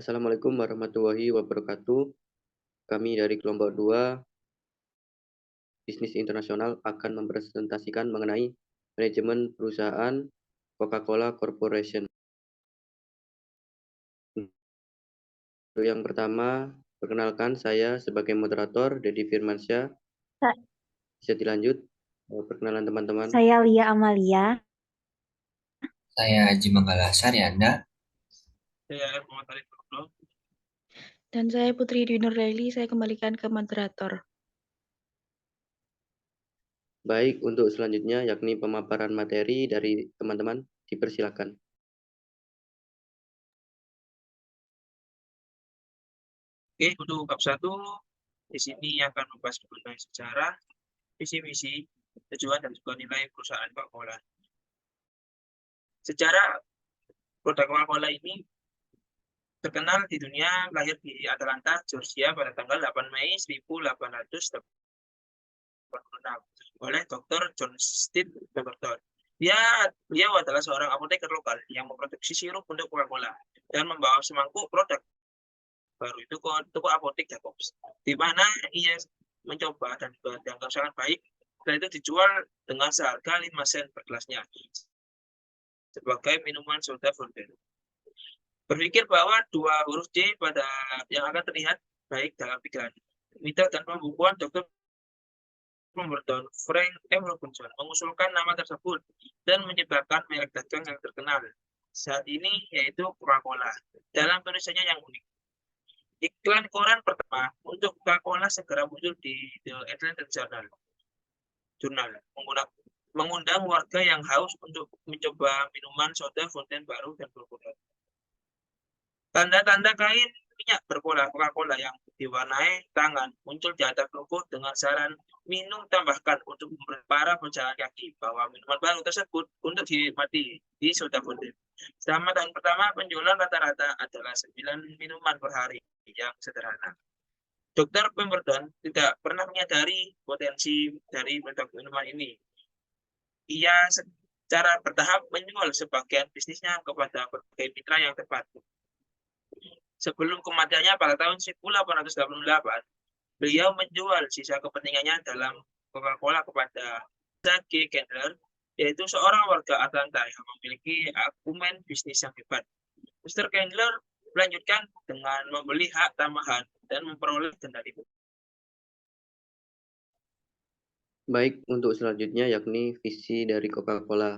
Assalamualaikum warahmatullahi wabarakatuh. Kami dari kelompok 2 Bisnis Internasional akan mempresentasikan mengenai manajemen perusahaan Coca-Cola Corporation. Untuk yang pertama, perkenalkan saya sebagai moderator, Dedi Firmansyah. Sa- Bisa dilanjut, perkenalan teman-teman. Saya Lia Amalia. Saya Haji Manggala Saryanda. Saya Muhammad Arif Nurul. Dan saya Putri Dwi Nurlaili, saya kembalikan ke moderator. Baik, untuk selanjutnya yakni pemaparan materi dari teman-teman, dipersilakan. Oke, untuk bab 1 di sini akan membahas mengenai sejarah, visi misi, tujuan dan juga nilai perusahaan Coca-Cola. Sejarah produk Coca-Cola ini terkenal di dunia, lahir di Atlanta, Georgia pada tanggal 8 Mei 1886 oleh Dr. John Steed Pemberton. Beliau adalah seorang apoteker lokal yang memproduksi sirup untuk Coca-Cola dan membawa semangkuk produk baru itu ke toko apotek Jacobs, di mana ia mencoba dan dianggap sangat baik, dan itu dijual dengan seharga 5 sen per gelasnya sebagai minuman soda fountain. Berpikir bahwa dua huruf D pada yang akan terlihat baik dalam pikiran. Mittel dan pembukuan Dr. Pemberton, Frank M. Robinson mengusulkan nama tersebut dan menciptakan merek dagang yang terkenal saat ini, yaitu Coca-Cola, dalam tulisannya yang unik. Iklan koran pertama untuk Coca-Cola segera muncul di The Atlanta Journal, mengundang warga yang haus untuk mencoba minuman soda fountain baru dan berpolar. Tanda-tanda kain minyak berpola Coca-Cola yang diwarnai tangan muncul di atas logo dengan saran minum tambahkan untuk para pejalan kaki bahwa minuman baru tersebut untuk dinikmati di soda fountain. Selama tahun pertama, penjualan rata-rata adalah 9 minuman per hari yang sederhana. Dr. Pemberton tidak pernah menyadari potensi dari produk minuman ini. Ia secara bertahap menjual sebagian bisnisnya kepada berbagai mitra yang tepat. Sebelum kematiannya pada tahun 1888, beliau menjual sisa kepentingannya dalam Coca-Cola kepada G. Candler, yaitu seorang warga Atlanta yang memiliki akumen bisnis yang hebat. Mr. Candler melanjutkan dengan membeli hak tambahan dan memperoleh denda itu. Baik, untuk selanjutnya yakni visi dari Coca-Cola.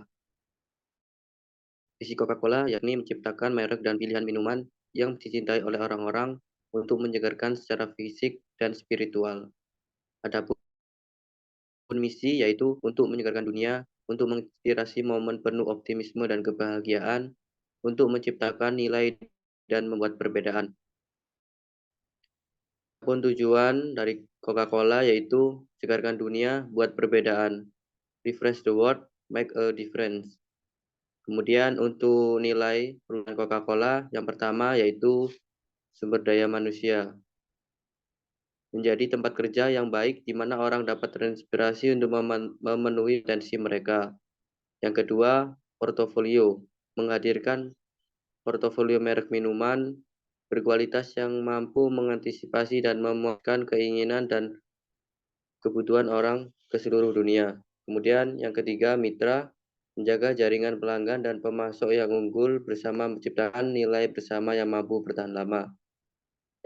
Visi Coca-Cola yakni menciptakan merek dan pilihan minuman yang dicintai oleh orang-orang untuk menyegarkan secara fisik dan spiritual. Adapun misi yaitu untuk menyegarkan dunia, untuk menginspirasi momen penuh optimisme dan kebahagiaan, untuk menciptakan nilai dan membuat perbedaan. Adapun tujuan dari Coca-Cola yaitu segarkan dunia, buat perbedaan. Refresh the world, make a difference. Kemudian untuk nilai perusahaan Coca-Cola yang pertama yaitu sumber daya manusia. Menjadi tempat kerja yang baik di mana orang dapat terinspirasi untuk memenuhi potensi mereka. Yang kedua, portofolio. Menghadirkan portofolio merek minuman berkualitas yang mampu mengantisipasi dan memuaskan keinginan dan kebutuhan orang ke seluruh dunia. Kemudian yang ketiga, mitra. Menjaga jaringan pelanggan dan pemasok yang unggul bersama menciptakan nilai bersama yang mampu bertahan lama.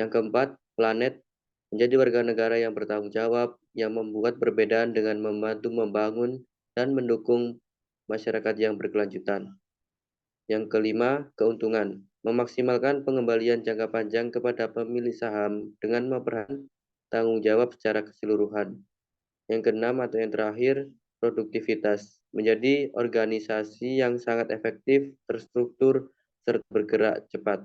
Yang keempat, planet. Menjadi warga negara yang bertanggung jawab, yang membuat perbedaan dengan membantu membangun dan mendukung masyarakat yang berkelanjutan. Yang kelima, keuntungan. Memaksimalkan pengembalian jangka panjang kepada pemilik saham dengan memperhatikan tanggung jawab secara keseluruhan. Yang keenam atau yang terakhir, produktivitas. Menjadi organisasi yang sangat efektif, terstruktur, serta bergerak cepat.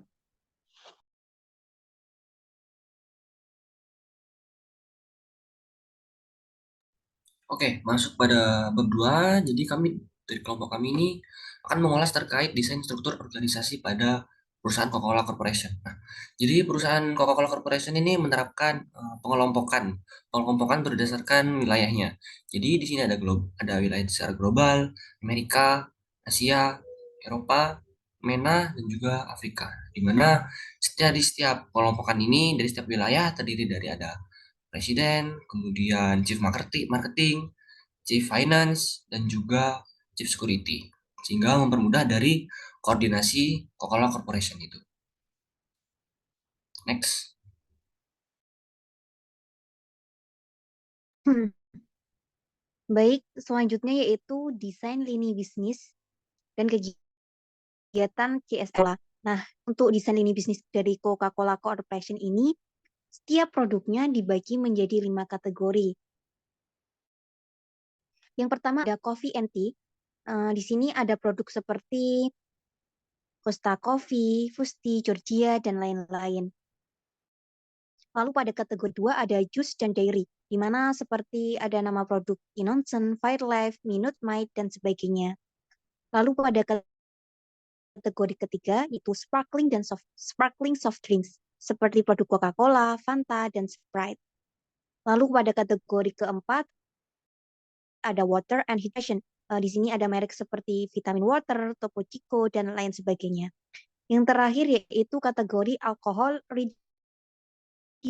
Oke, masuk pada bab 2. Jadi kami dari kelompok kami ini akan mengulas terkait desain struktur organisasi pada perusahaan Coca-Cola Corporation. Nah, jadi perusahaan Coca-Cola Corporation ini menerapkan pengelompokan berdasarkan wilayahnya. Jadi di sini ada wilayah secara global, Amerika, Asia, Eropa, MENA, dan juga Afrika. Di mana di setiap kelompokan ini, dari setiap wilayah terdiri dari ada presiden, kemudian chief marketing, chief finance, dan juga chief security. Sehingga mempermudah dari koordinasi Coca-Cola Corporation itu. Next. Baik, selanjutnya yaitu desain lini bisnis dan kegiatan CSR. Nah, untuk desain lini bisnis dari Coca-Cola Corporation ini, setiap produknya dibagi menjadi 5 kategori. Yang pertama ada coffee and tea. Di sini ada produk seperti Costa Coffee, Fusti, Georgia, dan lain-lain. Lalu pada kategori 2 ada jus dan dairy, di mana seperti ada nama produk Innocent, Firelife, Minute Maid, dan sebagainya. Lalu pada kategori ketiga itu sparkling soft drinks, seperti produk Coca-Cola, Fanta, dan Sprite. Lalu pada kategori keempat ada water and hydration. Di sini ada merek seperti Vitamin Water, Topo Chico, dan lain sebagainya. Yang terakhir yaitu kategori alkohol ready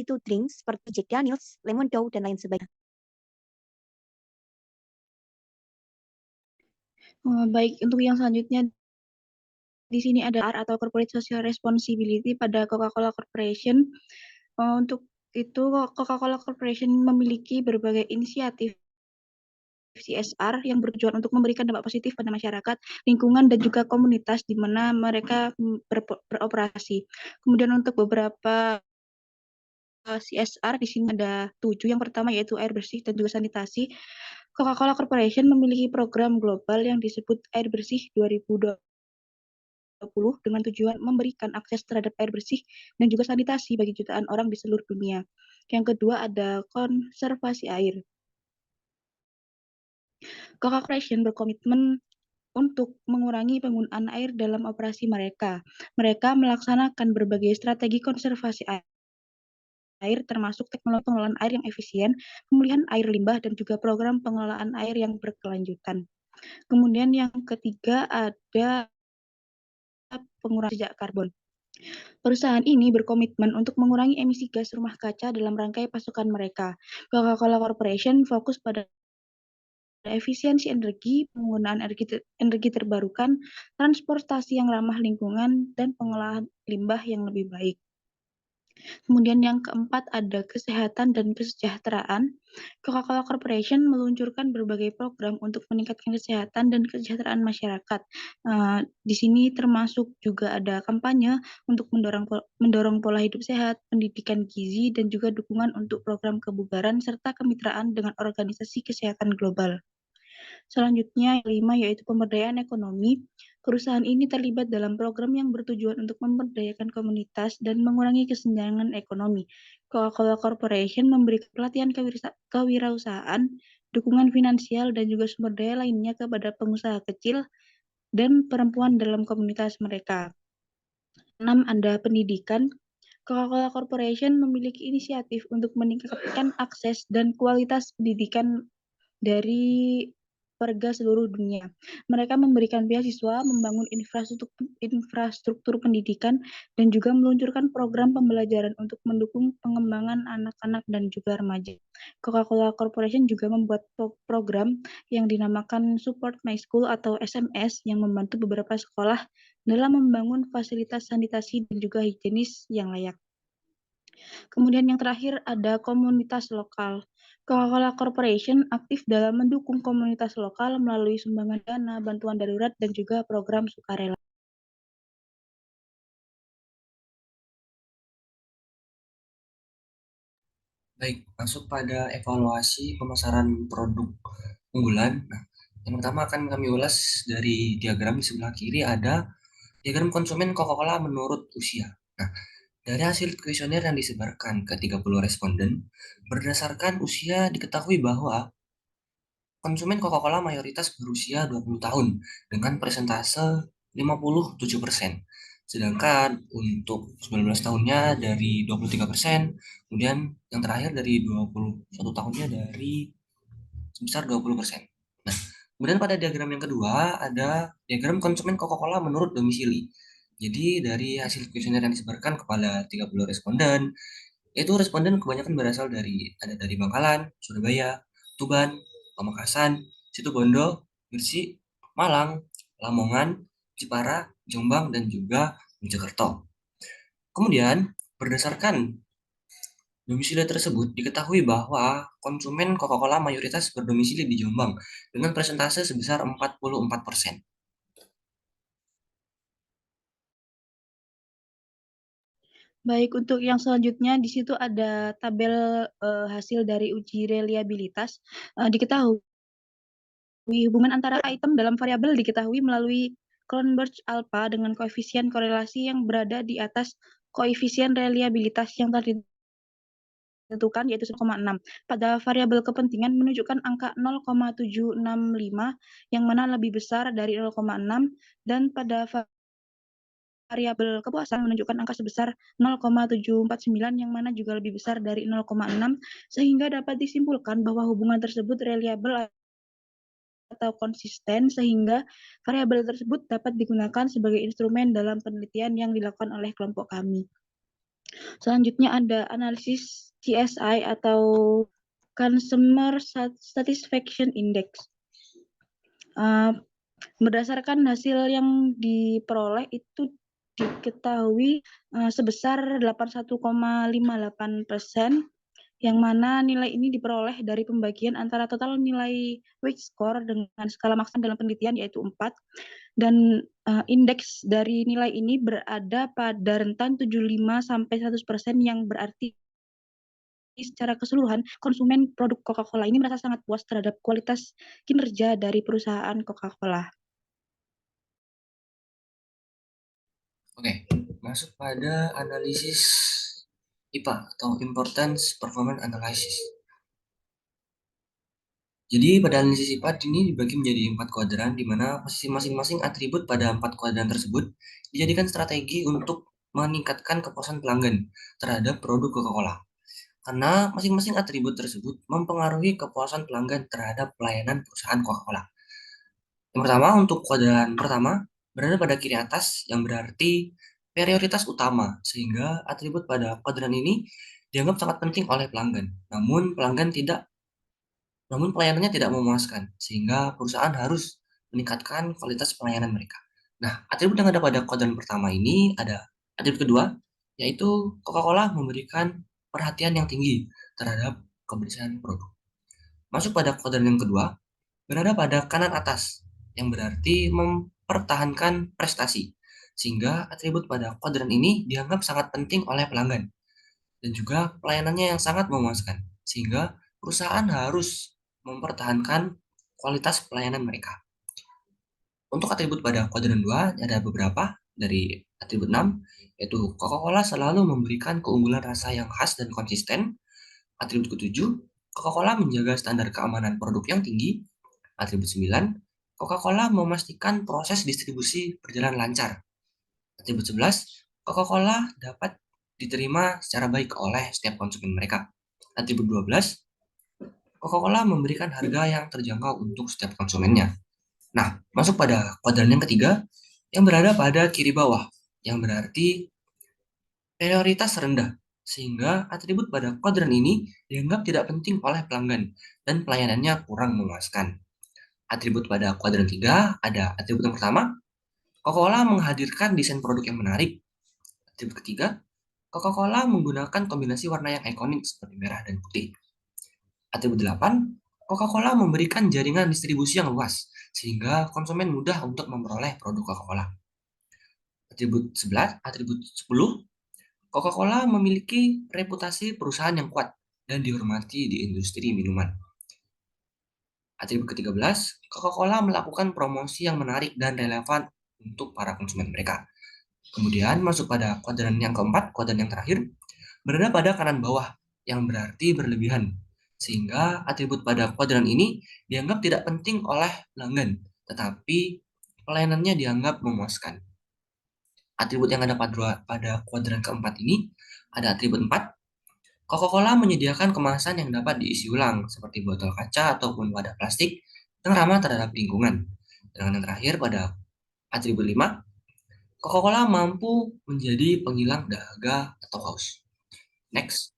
to drink seperti Jack Daniels, Lemon Dew, dan lain sebagainya. Baik, untuk yang selanjutnya di sini ada R atau Corporate Social Responsibility pada Coca-Cola Corporation. Untuk itu Coca-Cola Corporation memiliki berbagai inisiatif CSR yang bertujuan untuk memberikan dampak positif pada masyarakat, lingkungan, dan juga komunitas di mana mereka beroperasi. Kemudian untuk beberapa CSR di sini ada 7. Yang pertama yaitu air bersih dan juga sanitasi. Coca-Cola Corporation memiliki program global yang disebut Air Bersih 2020 dengan tujuan memberikan akses terhadap air bersih dan juga sanitasi bagi jutaan orang di seluruh dunia. Yang kedua ada konservasi air. Coca-Cola Corporation berkomitmen untuk mengurangi penggunaan air dalam operasi mereka. Mereka melaksanakan berbagai strategi konservasi air termasuk teknologi pengelolaan air yang efisien, pemulihan air limbah, dan juga program pengelolaan air yang berkelanjutan. Kemudian yang ketiga ada pengurangan jejak karbon. Perusahaan ini berkomitmen untuk mengurangi emisi gas rumah kaca dalam rangkai pasokan mereka. Coca-Cola Corporation fokus pada efisiensi energi, penggunaan energi terbarukan, transportasi yang ramah lingkungan, dan pengolahan limbah yang lebih baik. Kemudian yang keempat ada kesehatan dan kesejahteraan. Coca-Cola Corporation meluncurkan berbagai program untuk meningkatkan kesehatan dan kesejahteraan masyarakat. Di sini termasuk juga ada kampanye untuk mendorong pola hidup sehat, pendidikan gizi, dan juga dukungan untuk program kebugaran serta kemitraan dengan organisasi kesehatan global. Selanjutnya, yang 5 yaitu pemberdayaan ekonomi. Perusahaan ini terlibat dalam program yang bertujuan untuk memberdayakan komunitas dan mengurangi kesenjangan ekonomi. Coca-Cola Corporation memberikan pelatihan kewirausahaan, dukungan finansial, dan juga sumber daya lainnya kepada pengusaha kecil dan perempuan dalam komunitas mereka. 6. Ada pendidikan. Coca-Cola Corporation memiliki inisiatif untuk meningkatkan akses dan kualitas pendidikan dari warga seluruh dunia. Mereka memberikan beasiswa, membangun infrastruktur pendidikan, dan juga meluncurkan program pembelajaran untuk mendukung pengembangan anak-anak dan juga remaja. Coca-Cola Corporation juga membuat program yang dinamakan Support My School atau SMS yang membantu beberapa sekolah dalam membangun fasilitas sanitasi dan juga higienis yang layak. Kemudian yang terakhir ada komunitas lokal. Coca-Cola Corporation aktif dalam mendukung komunitas lokal melalui sumbangan dana, bantuan darurat, dan juga program sukarela. Baik, masuk pada evaluasi pemasaran produk unggulan. Nah, yang pertama akan kami ulas dari diagram di sebelah kiri ada diagram konsumen Coca-Cola menurut usia. Nah, dari hasil kuesioner yang disebarkan ke 30 responden, berdasarkan usia diketahui bahwa konsumen Coca-Cola mayoritas berusia 20 tahun dengan persentase 57%. Sedangkan untuk 19 tahunnya dari 23%, kemudian yang terakhir dari 21 tahunnya dari sebesar 20%. Nah, Kemudian pada diagram yang kedua ada diagram konsumen Coca-Cola menurut domisili. Jadi dari hasil kuesioner yang disebarkan kepada 30 responden, itu responden kebanyakan berasal dari Bangkalan, Surabaya, Tuban, Pamekasan, Situbondo, Gresik, Malang, Lamongan, Jepara, Jombang, dan juga Mojokerto. Kemudian berdasarkan domisili tersebut, diketahui bahwa konsumen Coca-Cola mayoritas berdomisili di Jombang dengan persentase sebesar 44%. Baik, untuk yang selanjutnya di situ ada tabel hasil dari uji reliabilitas. Diketahui hubungan antara item dalam variabel diketahui melalui Cronberg alpha dengan koefisien korelasi yang berada di atas koefisien reliabilitas yang telah ditentukan yaitu 1,6. Pada variabel kepentingan menunjukkan angka 0,765 yang mana lebih besar dari 0,6 dan pada variabel kepuasan menunjukkan angka sebesar 0,749 yang mana juga lebih besar dari 0,6 sehingga dapat disimpulkan bahwa hubungan tersebut reliable atau konsisten sehingga variabel tersebut dapat digunakan sebagai instrumen dalam penelitian yang dilakukan oleh kelompok kami. Selanjutnya ada analisis CSI atau Consumer Satisfaction Index. Berdasarkan hasil yang diperoleh itu diketahui sebesar 81,58%, yang mana nilai ini diperoleh dari pembagian antara total nilai weight score dengan skala maksimal dalam penelitian yaitu 4, dan indeks dari nilai ini berada pada rentan 75-100% yang berarti secara keseluruhan konsumen produk Coca-Cola ini merasa sangat puas terhadap kualitas kinerja dari perusahaan Coca-Cola. Oke, masuk pada analisis IPA atau Importance Performance Analysis. Jadi pada analisis IPA ini dibagi menjadi 4 kuadran, di mana masing-masing atribut pada 4 kuadran tersebut dijadikan strategi untuk meningkatkan kepuasan pelanggan terhadap produk Coca-Cola. Karena masing-masing atribut tersebut mempengaruhi kepuasan pelanggan terhadap pelayanan perusahaan Coca-Cola. Yang pertama, untuk kuadran pertama berada pada kiri atas yang berarti prioritas utama, sehingga atribut pada kuadran ini dianggap sangat penting oleh pelanggan. Namun pelayanannya tidak memuaskan, sehingga perusahaan harus meningkatkan kualitas pelayanan mereka. Nah, atribut yang ada pada kuadran pertama ini ada atribut kedua, yaitu Coca-Cola memberikan perhatian yang tinggi terhadap kebersihan produk. Masuk pada kuadran yang kedua, berada pada kanan atas, yang berarti mempertahankan prestasi, sehingga atribut pada kuadran ini dianggap sangat penting oleh pelanggan, dan juga pelayanannya yang sangat memuaskan, sehingga perusahaan harus mempertahankan kualitas pelayanan mereka. Untuk atribut pada kuadran 2 ada beberapa dari atribut 6, yaitu Coca-Cola selalu memberikan keunggulan rasa yang khas dan konsisten. Atribut ke-7, Coca-Cola menjaga standar keamanan produk yang tinggi. Atribut 9, Coca-Cola memastikan proses distribusi berjalan lancar. Atribut 11, Coca-Cola dapat diterima secara baik oleh setiap konsumen mereka. Atribut 12, Coca-Cola memberikan harga yang terjangkau untuk setiap konsumennya. Nah, masuk pada kuadran yang ketiga, yang berada pada kiri bawah, yang berarti prioritas rendah, sehingga atribut pada kuadran ini dianggap tidak penting oleh pelanggan, dan pelayanannya kurang memuaskan. Atribut pada kuadran 3 ada atribut yang pertama, Coca-Cola menghadirkan desain produk yang menarik. Atribut ketiga, Coca-Cola menggunakan kombinasi warna yang ikonik seperti merah dan putih. Atribut 8, Coca-Cola memberikan jaringan distribusi yang luas, sehingga konsumen mudah untuk memperoleh produk Coca-Cola. Atribut 10, Coca-Cola memiliki reputasi perusahaan yang kuat dan dihormati di industri minuman. Atribut ke-13, Coca-Cola melakukan promosi yang menarik dan relevan untuk para konsumen mereka. Kemudian masuk pada kuadran yang keempat, kuadran yang terakhir, berada pada kanan bawah, yang berarti berlebihan. Sehingga atribut pada kuadran ini dianggap tidak penting oleh pelanggan, tetapi pelayanannya dianggap memuaskan. Atribut yang ada pada kuadran keempat ini ada atribut 4. Coca-Cola menyediakan kemasan yang dapat diisi ulang, seperti botol kaca ataupun wadah plastik, yang ramah terhadap lingkungan. Dan yang terakhir pada atribut 5, Coca-Cola mampu menjadi penghilang dahaga atau haus. Next.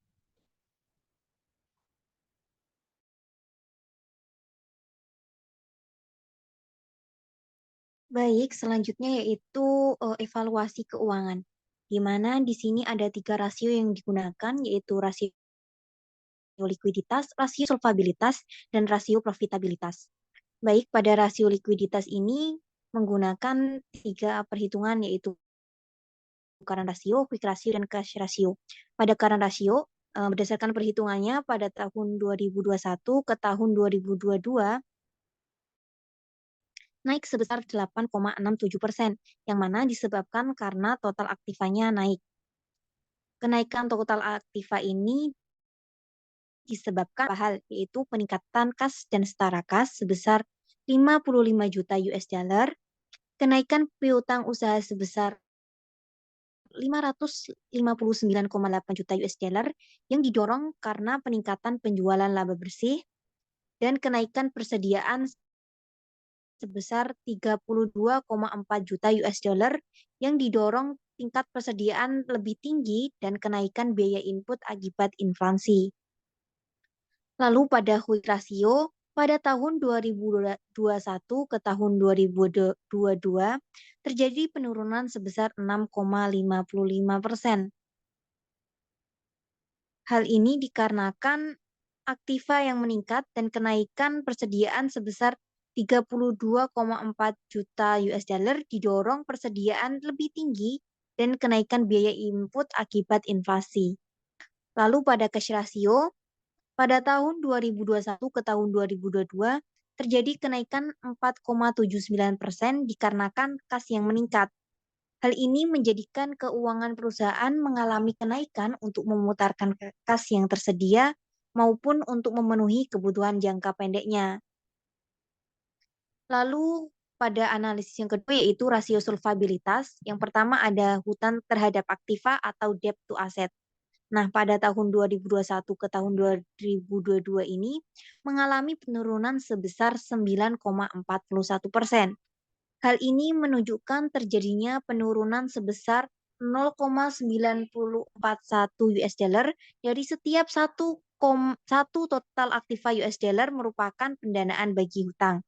Baik, selanjutnya yaitu evaluasi keuangan, di mana di sini ada 3 rasio yang digunakan, yaitu rasio likuiditas, rasio solvabilitas, dan rasio profitabilitas. Baik, pada rasio likuiditas ini menggunakan 3 perhitungan, yaitu current ratio, quick ratio, dan cash ratio. Pada current ratio, berdasarkan perhitungannya pada tahun 2021 ke tahun 2022, naik sebesar 8,67%, yang mana disebabkan karena total aktivanya naik. Kenaikan total aktiva ini disebabkan hal, yaitu peningkatan kas dan setara kas sebesar 55 juta US dollar, kenaikan piutang usaha sebesar 559,8 juta US dollar yang didorong karena peningkatan penjualan laba bersih, dan kenaikan persediaan sebesar 32,4 juta US dollar yang didorong tingkat persediaan lebih tinggi dan kenaikan biaya input akibat inflasi. Lalu pada quick ratio, pada tahun 2021 ke tahun 2022 terjadi penurunan sebesar 6,55%. Hal ini dikarenakan aktiva yang meningkat dan kenaikan persediaan sebesar 32,4 juta US dollar didorong persediaan lebih tinggi dan kenaikan biaya input akibat inflasi. Lalu pada cash ratio, pada tahun 2021 ke tahun 2022 terjadi kenaikan 4,79% dikarenakan kas yang meningkat. Hal ini menjadikan keuangan perusahaan mengalami kenaikan untuk memutarkan kas yang tersedia maupun untuk memenuhi kebutuhan jangka pendeknya. Lalu pada analisis yang kedua yaitu rasio solvabilitas. Yang pertama ada hutang terhadap aktiva atau debt to asset. Nah, pada tahun 2021 ke tahun 2022 ini mengalami penurunan sebesar 9,41%. Hal ini menunjukkan terjadinya penurunan sebesar 0,9041 US dollar dari setiap satu total aktiva US dollar merupakan pendanaan bagi hutang.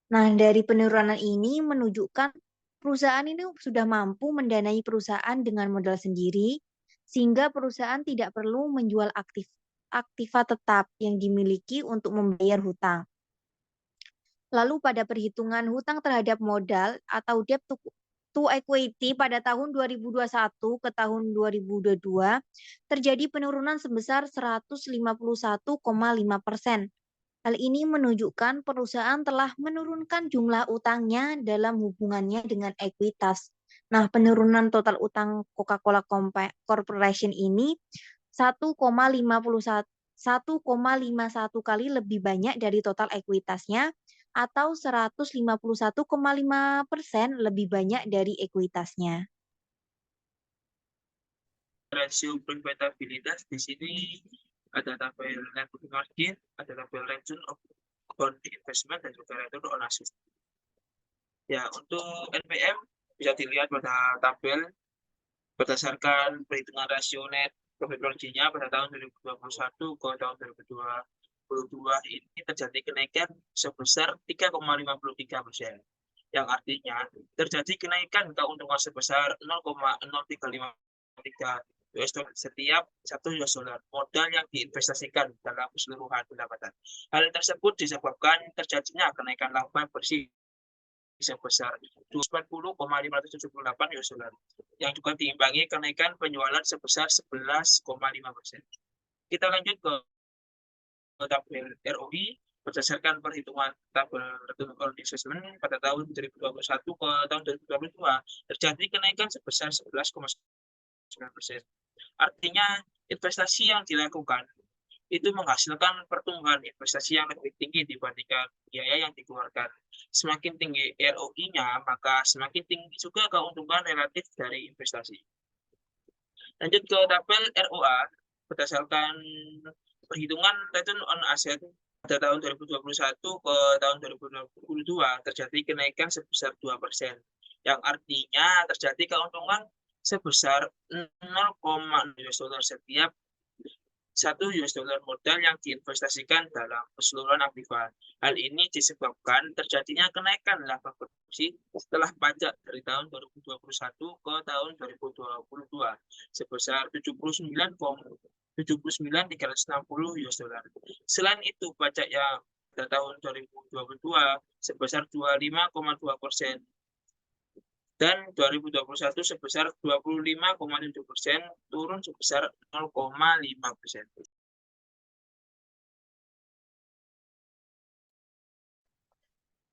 Nah, dari penurunan ini menunjukkan perusahaan ini sudah mampu mendanai perusahaan dengan modal sendiri, sehingga perusahaan tidak perlu menjual aktiva tetap yang dimiliki untuk membayar hutang. Lalu pada perhitungan hutang terhadap modal atau debt to equity pada tahun 2021 ke tahun 2022 terjadi penurunan sebesar 151,5%. Hal ini menunjukkan perusahaan telah menurunkan jumlah utangnya dalam hubungannya dengan ekuitas. Nah, penurunan total utang Coca-Cola Corporation ini 1,51 kali lebih banyak dari total ekuitasnya atau 151,5% lebih banyak dari ekuitasnya. Rasio profitabilitas di sini ada tabel net profit margin, ada tabel return on investment, dan juga return on assets. Ya, untuk NPM bisa dilihat pada tabel berdasarkan perhitungan rasio net profit margin-nya pada tahun 2021 ke tahun 2022 ini terjadi kenaikan sebesar 3,53%. Yang artinya terjadi kenaikan keuntungan sebesar 0,0353 US dollar setiap 1 US dollar modal yang diinvestasikan dalam keseluruhan pendapatan. Hal tersebut disebabkan terjadinya kenaikan laba bersih sebesar 240,578 US dollar yang juga diimbangi kenaikan penjualan sebesar 11,5%. Kita lanjut ke tabel ROI berdasarkan perhitungan tabel return on investment pada tahun 2021 ke tahun 2022 terjadi kenaikan sebesar 11,9%. Artinya investasi yang dilakukan itu menghasilkan pertumbuhan investasi yang lebih tinggi dibandingkan biaya yang dikeluarkan. Semakin tinggi ROI-nya, maka semakin tinggi juga keuntungan relatif dari investasi. Lanjut ke tabel ROA berdasarkan perhitungan return on asset pada tahun 2021 ke tahun 2022 terjadi kenaikan sebesar 2%, yang artinya terjadi keuntungan sebesar 0,0 US dollar setiap $1 modal yang diinvestasikan dalam keseluruhan aktiva. Hal ini disebabkan terjadinya kenaikan laba bersih setelah pajak dari tahun 2021 ke tahun 2022 sebesar 79,360 US dollar. Selain itu, pajak yang pada tahun 2022 sebesar 25,2% dan 2021 sebesar 25,7%, turun sebesar 0,5%.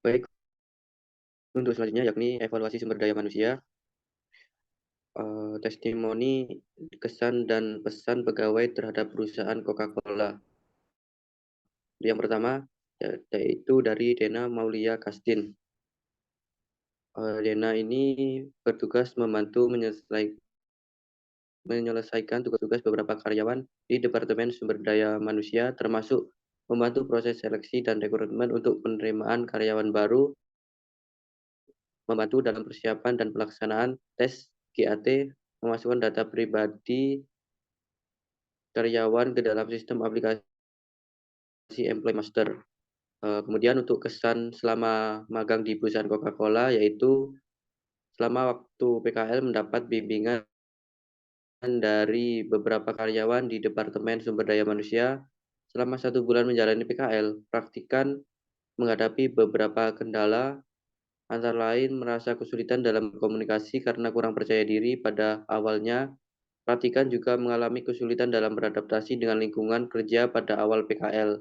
Baik, untuk selanjutnya yakni evaluasi sumber daya manusia, testimoni, kesan dan pesan pegawai terhadap perusahaan Coca-Cola. Yang pertama yaitu dari Dena Maulia Kastin. Dena ini bertugas membantu menyelesaikan tugas-tugas beberapa karyawan di Departemen Sumber Daya Manusia, termasuk membantu proses seleksi dan rekrutmen untuk penerimaan karyawan baru, membantu dalam persiapan dan pelaksanaan tes GAT, memasukkan data pribadi karyawan ke dalam sistem aplikasi Employee Master. Kemudian untuk kesan selama magang di perusahaan Coca-Cola, yaitu selama waktu PKL mendapat bimbingan dari beberapa karyawan di Departemen Sumber Daya Manusia. Selama 1 bulan menjalani PKL, praktikan menghadapi beberapa kendala, antara lain merasa kesulitan dalam komunikasi karena kurang percaya diri pada awalnya. Praktikan juga mengalami kesulitan dalam beradaptasi dengan lingkungan kerja pada awal PKL.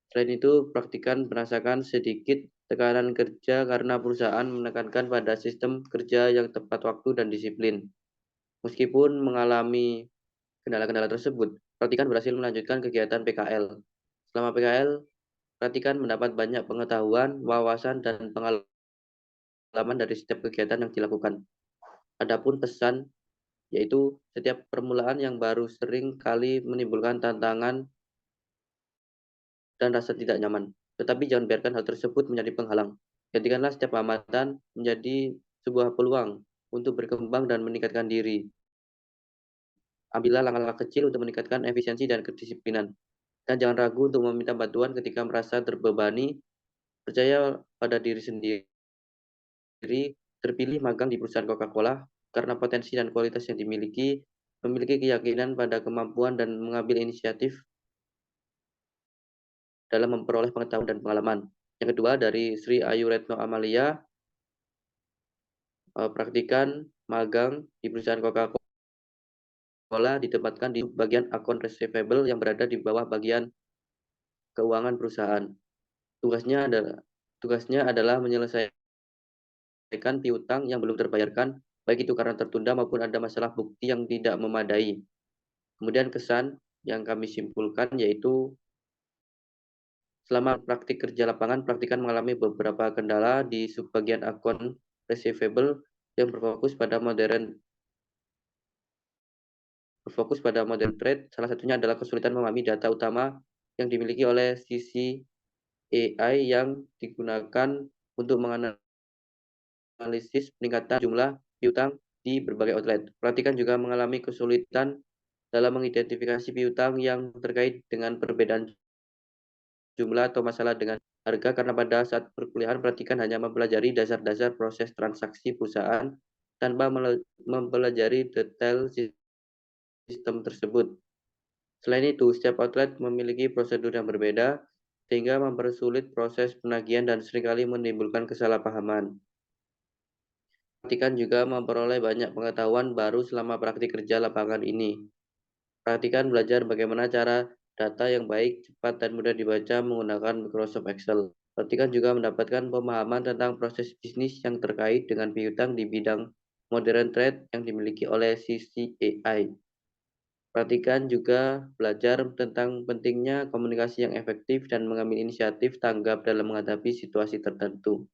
Selain itu, praktikan merasakan sedikit tekanan kerja karena perusahaan menekankan pada sistem kerja yang tepat waktu dan disiplin. Meskipun mengalami kendala-kendala tersebut, praktikan berhasil melanjutkan kegiatan PKL. Selama PKL, praktikan mendapat banyak pengetahuan, wawasan, dan pengalaman dari setiap kegiatan yang dilakukan. Adapun pesan, yaitu setiap permulaan yang baru sering kali menimbulkan tantangan dan rasa tidak nyaman. Tetapi jangan biarkan hal tersebut menjadi penghalang. Jadikanlah setiap hambatan menjadi sebuah peluang untuk berkembang dan meningkatkan diri. Ambillah langkah-langkah kecil untuk meningkatkan efisiensi dan kedisiplinan. Dan jangan ragu untuk meminta bantuan ketika merasa terbebani. Percaya pada diri sendiri. Terpilih magang di perusahaan Coca-Cola karena potensi dan kualitas yang dimiliki, memiliki keyakinan pada kemampuan dan mengambil inisiatif dalam memperoleh pengetahuan dan pengalaman. Yang kedua dari Sri Ayu Retno Amalia, praktikan magang di perusahaan Coca-Cola ditempatkan di bagian akun receivable yang berada di bawah bagian keuangan perusahaan. Tugasnya adalah menyelesaikan piutang yang belum terbayarkan, baik itu karena tertunda maupun ada masalah bukti yang tidak memadai. Kemudian kesan yang kami simpulkan yaitu selama praktik kerja lapangan, praktikan mengalami beberapa kendala di subbagian akun receivable yang berfokus pada modern trade. Salah satunya adalah kesulitan memahami data utama yang dimiliki oleh sisi AI yang digunakan untuk menganalisis peningkatan jumlah piutang di berbagai outlet. Praktikan juga mengalami kesulitan dalam mengidentifikasi piutang yang terkait dengan perbedaan jumlah atau masalah dengan harga, karena pada saat perkuliahan praktikan hanya mempelajari dasar-dasar proses transaksi perusahaan tanpa mempelajari detail sistem tersebut. Selain itu, setiap outlet memiliki prosedur yang berbeda sehingga mempersulit proses penagihan dan seringkali menimbulkan kesalahpahaman. Praktikan juga memperoleh banyak pengetahuan baru selama praktik kerja lapangan ini. Praktikan belajar bagaimana cara data yang baik, cepat, dan mudah dibaca menggunakan Microsoft Excel. Praktikan juga mendapatkan pemahaman tentang proses bisnis yang terkait dengan piutang di bidang modern trade yang dimiliki oleh sisi AI. Praktikan juga belajar tentang pentingnya komunikasi yang efektif dan mengambil inisiatif tanggap dalam menghadapi situasi tertentu.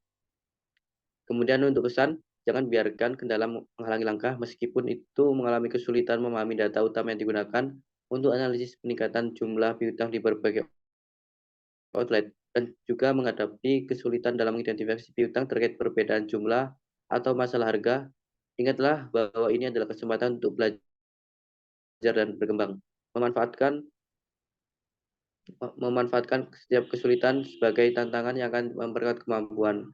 Kemudian untuk pesan, jangan biarkan kendala menghalangi langkah meskipun itu mengalami kesulitan memahami data utama yang digunakan untuk analisis peningkatan jumlah piutang di berbagai outlet dan juga menghadapi kesulitan dalam mengidentifikasi piutang terkait perbedaan jumlah atau masalah harga. Ingatlah bahwa ini adalah kesempatan untuk belajar dan berkembang. Memanfaatkan setiap kesulitan sebagai tantangan yang akan memperkuat kemampuan.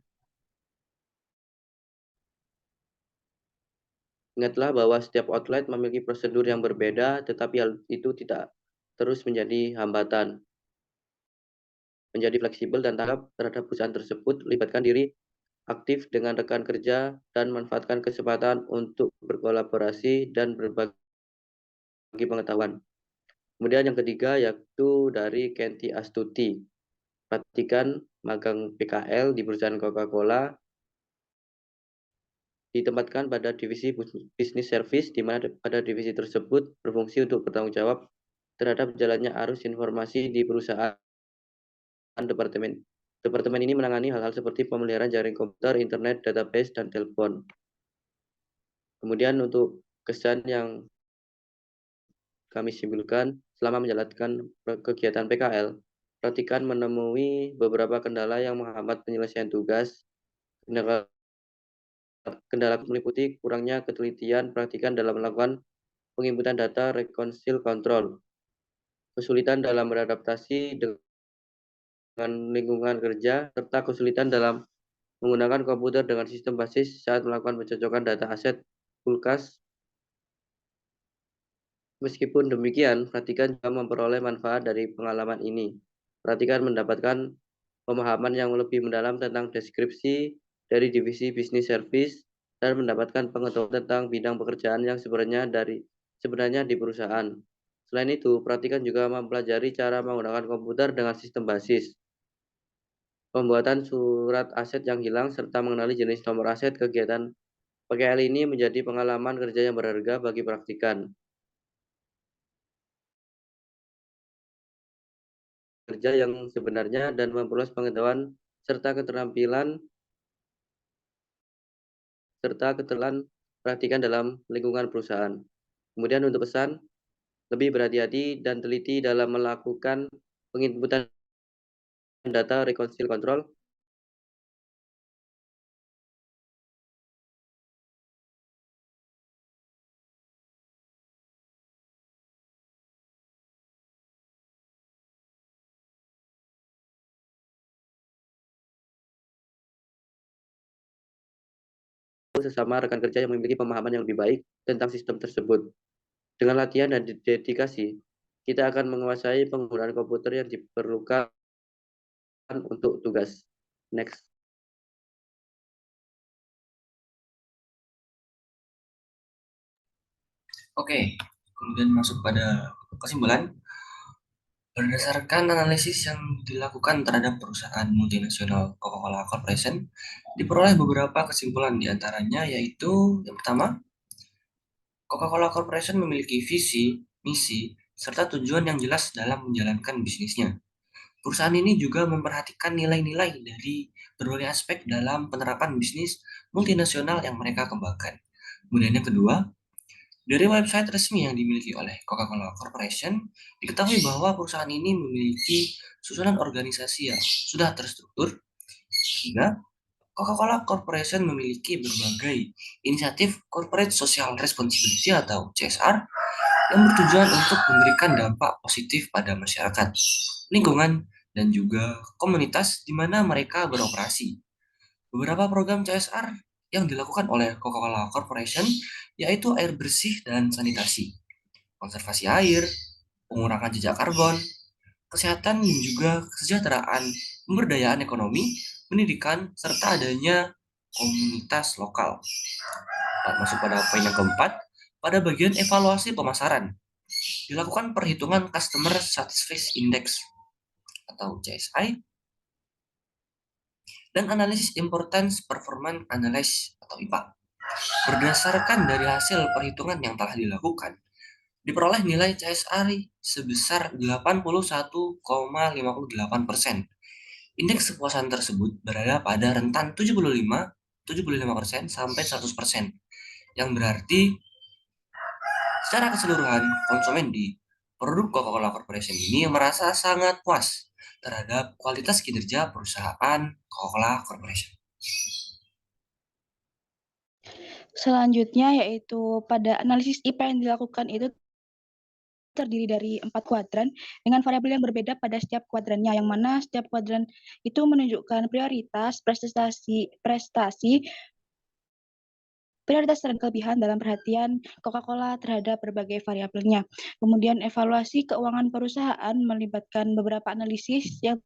Ingatlah bahwa setiap outlet memiliki prosedur yang berbeda, tetapi hal itu tidak terus menjadi hambatan. Menjadi fleksibel dan tanggap terhadap perusahaan tersebut, libatkan diri aktif dengan rekan kerja, dan manfaatkan kesempatan untuk berkolaborasi dan berbagi pengetahuan. Kemudian yang ketiga yaitu dari Kenti Astuti. Perhatikan magang PKL di perusahaan Coca-Cola ditempatkan pada divisi bisnis service, di mana pada divisi tersebut berfungsi untuk bertanggung jawab terhadap jalannya arus informasi di perusahaan. Departemen ini menangani hal-hal seperti pemeliharaan jaring komputer, internet, database, dan telepon. Kemudian untuk kesan yang kami simpulkan selama menjalankan kegiatan PKL, perhatikan menemui beberapa kendala yang menghambat penyelesaian tugas. Kendala meliputi kurangnya ketelitian praktikan dalam melakukan penginputan data rekonsil kontrol, kesulitan dalam beradaptasi dengan lingkungan kerja, serta kesulitan dalam menggunakan komputer dengan sistem basis saat melakukan pencocokan data aset kulkas. Meskipun demikian, perhatikan juga memperoleh manfaat dari pengalaman ini. Perhatikan mendapatkan pemahaman yang lebih mendalam tentang deskripsi dari divisi bisnis service dan mendapatkan pengetahuan tentang bidang pekerjaan yang sebenarnya di perusahaan. Selain itu, perhatikan juga mempelajari cara menggunakan komputer dengan sistem basis, pembuatan surat aset yang hilang, serta mengenali jenis nomor aset. Kegiatan PKL ini menjadi pengalaman kerja yang berharga bagi praktikan kerja yang sebenarnya dan memperluas pengetahuan serta keterampilan praktikan dalam lingkungan perusahaan. Kemudian untuk pesan, lebih berhati-hati dan teliti dalam melakukan penginputan data rekonsil kontrol. Sesama rekan kerja yang memiliki pemahaman yang lebih baik tentang sistem tersebut. Dengan latihan dan dedikasi, kita akan menguasai penggunaan komputer yang diperlukan untuk tugas. Next. Oke, kemudian masuk pada kesimpulan. Berdasarkan analisis yang dilakukan terhadap perusahaan multinasional Coca-Cola Corporation, diperoleh beberapa kesimpulan diantaranya yaitu yang pertama, Coca-Cola Corporation memiliki visi, misi, serta tujuan yang jelas dalam menjalankan bisnisnya. Perusahaan ini juga memperhatikan nilai-nilai dari berbagai aspek dalam penerapan bisnis multinasional yang mereka kembangkan. Kemudian yang kedua, dari website resmi yang dimiliki oleh Coca-Cola Corporation, diketahui bahwa perusahaan ini memiliki susunan organisasi yang sudah terstruktur, sehingga Coca-Cola Corporation memiliki berbagai inisiatif Corporate Social Responsibility atau CSR yang bertujuan untuk memberikan dampak positif pada masyarakat, lingkungan, dan juga komunitas di mana mereka beroperasi. Beberapa program CSR yang dilakukan oleh Coca-Cola Corporation yaitu air bersih dan sanitasi, konservasi air, pengurangan jejak karbon, kesehatan dan juga kesejahteraan, pemberdayaan ekonomi, pendidikan, serta adanya komunitas lokal. Masuk pada poin yang keempat, pada bagian evaluasi pemasaran, dilakukan perhitungan Customer Satisfaction Index atau CSI dan analisis Importance Performance Analysis atau IPA. Berdasarkan dari hasil perhitungan yang telah dilakukan, diperoleh nilai CSR sebesar 81,58%. Indeks kepuasan tersebut berada pada rentan 75% sampai 100%, yang berarti secara keseluruhan konsumen di produk Coca-Cola Corporation ini merasa sangat puas terhadap kualitas kinerja perusahaan Coca-Cola Corporation. Selanjutnya yaitu pada analisis IP yang dilakukan itu terdiri dari 4 kuadran dengan variabel yang berbeda pada setiap kuadrannya, yang mana setiap kuadran itu menunjukkan prioritas, prioritas dan kelebihan dalam perhatian Coca-Cola terhadap berbagai variabelnya. Kemudian evaluasi keuangan perusahaan melibatkan beberapa analisis yang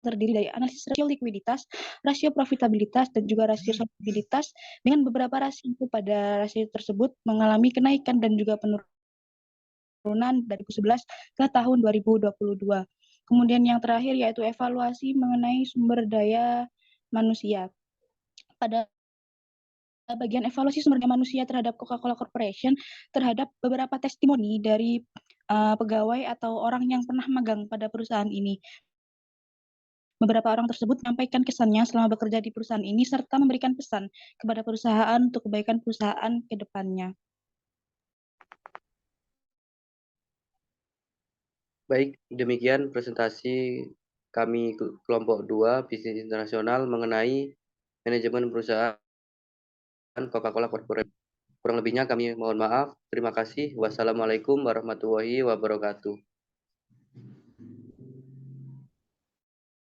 terdiri dari analisis rasio likuiditas, rasio profitabilitas, dan juga rasio solvabilitas. Dengan beberapa rasio pada rasio tersebut mengalami kenaikan dan juga penurunan dari 2011 ke tahun 2022. Kemudian yang terakhir yaitu evaluasi mengenai sumber daya manusia. Pada bagian evaluasi sumber daya manusia terhadap Coca-Cola Corporation terhadap beberapa testimoni dari pegawai atau orang yang pernah magang pada perusahaan ini. Beberapa orang tersebut menyampaikan kesannya selama bekerja di perusahaan ini serta memberikan pesan kepada perusahaan untuk kebaikan perusahaan ke depannya. Baik, demikian presentasi kami kelompok 2 bisnis internasional mengenai manajemen perusahaan Coca-Cola Corporation. Kurang lebihnya kami mohon maaf. Terima kasih. Wassalamualaikum warahmatullahi wabarakatuh.